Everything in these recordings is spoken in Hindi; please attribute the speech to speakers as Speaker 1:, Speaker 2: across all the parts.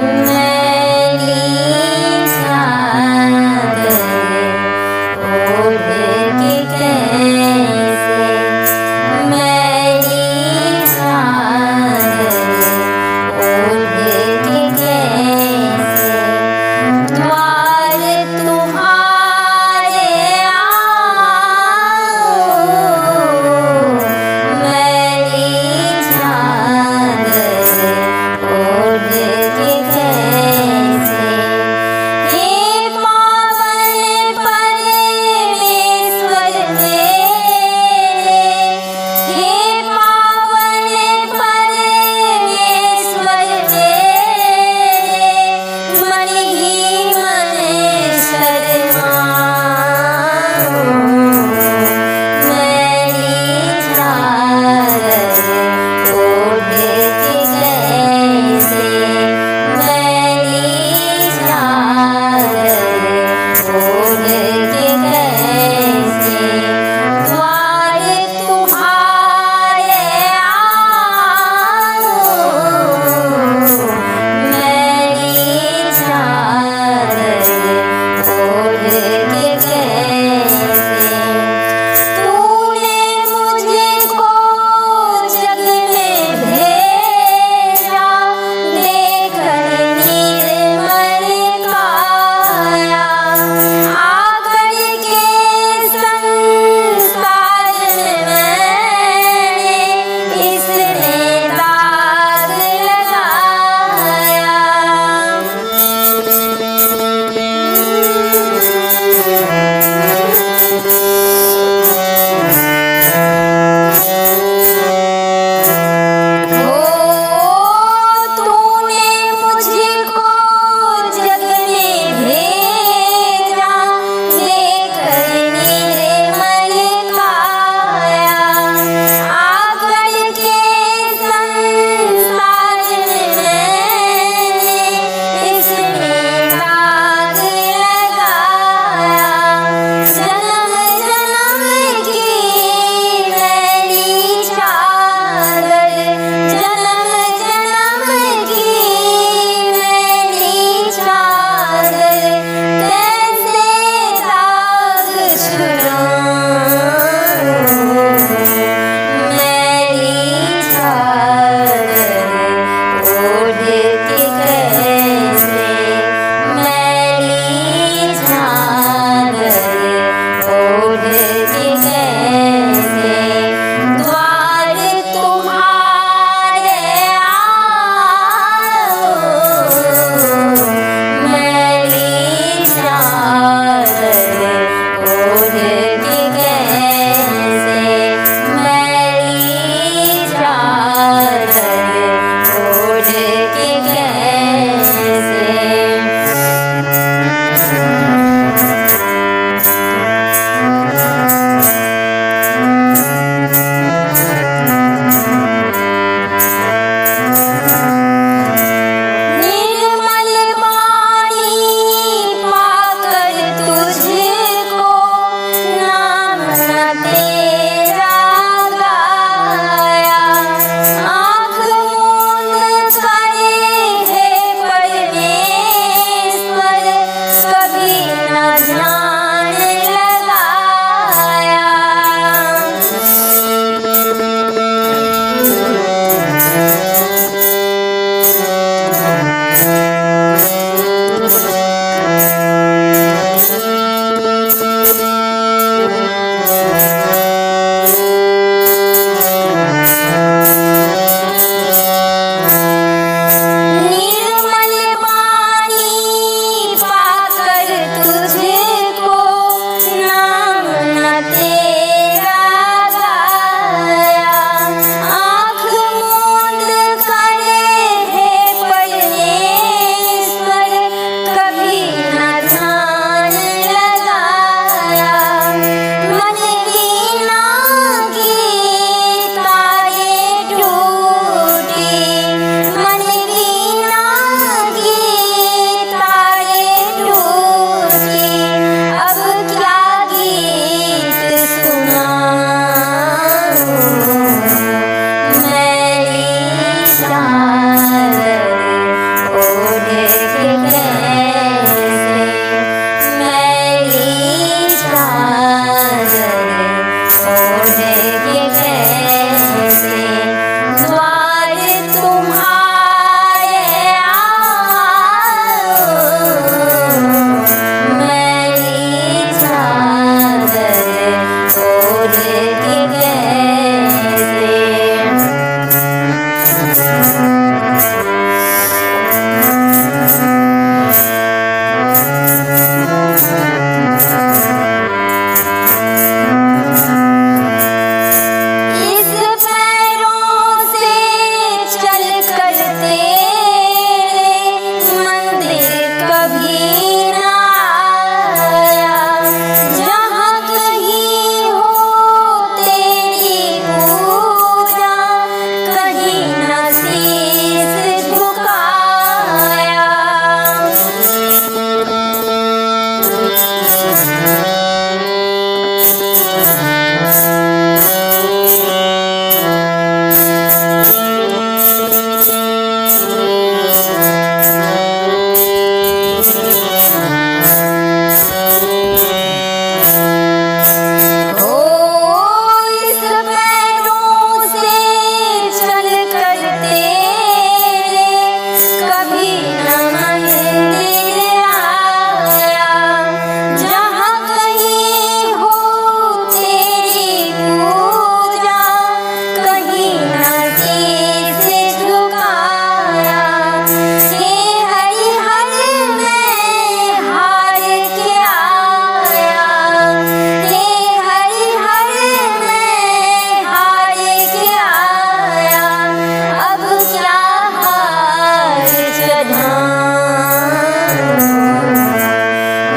Speaker 1: मैली चादर ओढ़ के कैसे, मैली चादर ओढ़ के कैसे द्वार तुम्हारे आऊं, मैली चादर ओढ़ के कैसे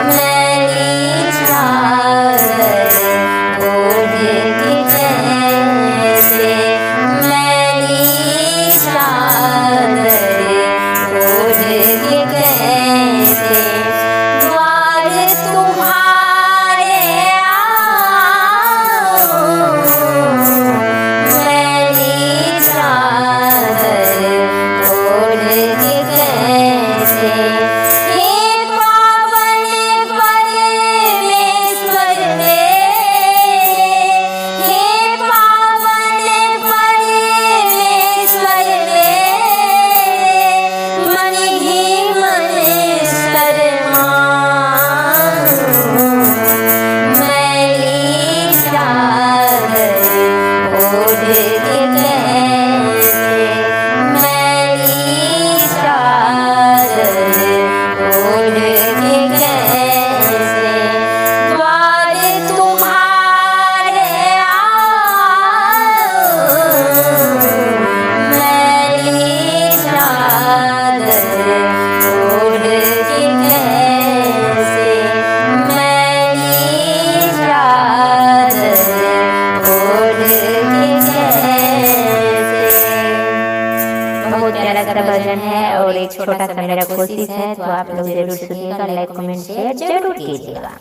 Speaker 1: मैली चादर ओढ़ के कैसे, मैली चादर ओढ़ के कैसे द्वार तुम्हारे आऊं, मैली चादर ओढ़ के कैसे। हे पावन परमेश्वर मेरे, हे पावन परमेश्वर मेरे, मन ही मन शर्माऊं, मैली चादर ओढ़ के कैसे, मैली चादर ओढ़ के कैसे द्वार तुम्हारे आऊं, मैली चादर ओढ़ के कैसे, मैली चादर ओढ़ के कैसे। बहुत प्यारा सा भजन है और एक छोटा सा मेरा कोशिश है, तो आप लोग जरूर सुनिएगा, लाइक कमेंट शेयर जरूर कीजिएगा।